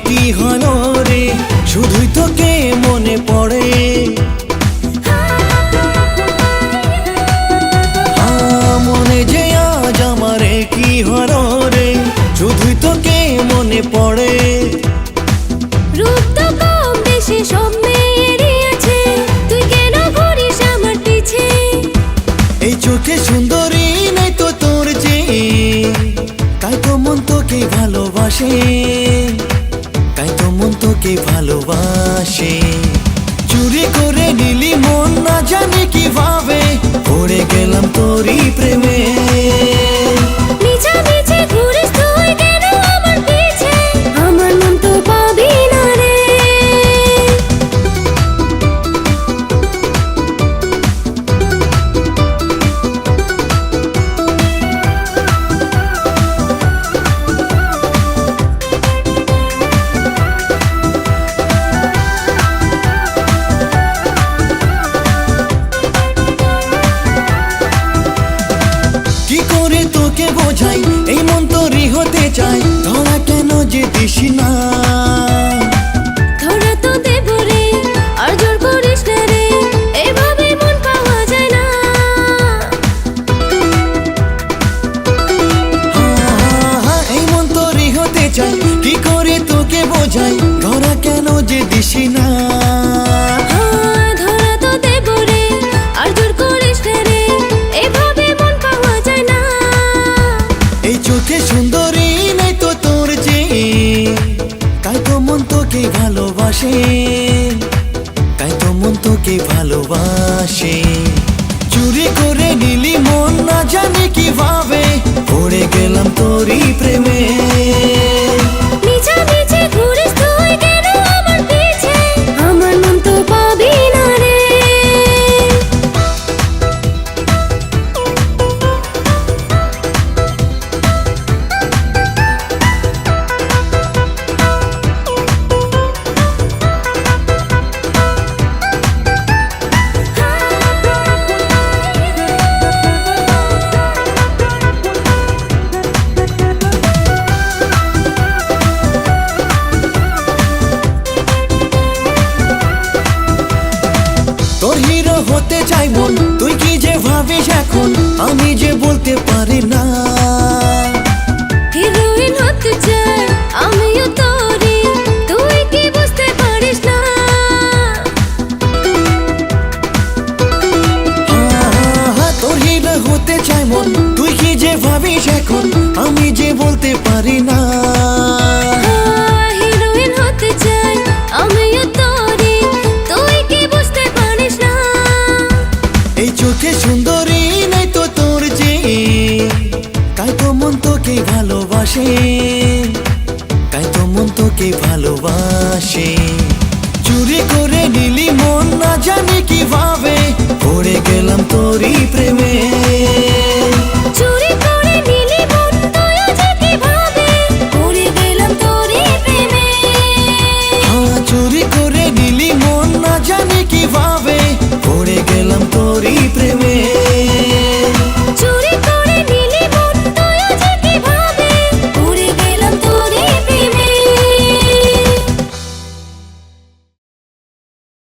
কি হলো রে, শুধুই তোকে মনে পড়ে। মনে যে আজ আমার কি হলো রে, শুধুই তোকে মনে পড়ে। রূপ তো কম বেশি সব মেয়েরই আছে, তুই কেন ঘুরিস আমার পিছে? এই চোখে সুন্দরী নাই তো তোর যে, তাই তো মন তোকে ভালোবাসে, তাই তো মন তোকে ভালোবাসে। চুরি করে নিলি মন না জানি কিভাবে, পড়ে গেলাম তোরই প্রেমে। মিছা মিছে ঘুরিস তুই কেন আমার পিছে, আমার মন তো পাবি না রে। তোকে বোঝাই এই মন তোরই হতে চাই, ধরা কেন যে দিস না? ধরা তো দেব রে, আর জোর করিস না রে, এভাবে মন পাওয়া যায় না। এই মন তোরই হতে চাই, কি করে তোকে বোঝাই, ধরা কেন যে দিস না? ধরা তো দেব রে, আর জোর করিস না রে, এভাবে মন পাওয়া যায় না। এই চোখে সুন্দরী নাই তো তোর যে, তাই তো মন তোকে ভালোবাসে, তাই তো মন তোকে ভালোবাসে। চুরি করে নিলি মন না জানি কিভাবে, পড়ে গেলাম তোরই প্রেমে। মিছা মিছে ঘুরিস তুই কেন আমার পিছে, আমার মন তো পাবি না রে। তোর হিরো হতে চাই মন, তুই কি যে ভাবিস এখন, আমি যে বলতে পারি না। হিরোইন হতে চাই আমিও তোরই, তুই কি বুঝতে পারিস না? তোর হিরো হতে চাই মন, তুই কি যে ভাবিস এখন, আমি যে বলতে পারি না। হিরোইন হতে চাই আমিও তোরই, তুই কি বুঝতে পারিস না? এই চোখে সুন্দরী নাই তো তোর যে, তাই তো মন তোকে ভালোবাসে, তাই তো মন তোকে ভালোবাসে। চুরি করে নিলি মন না জানি কিভাবে, পড়ে গেলাম তোরই প্রেমে।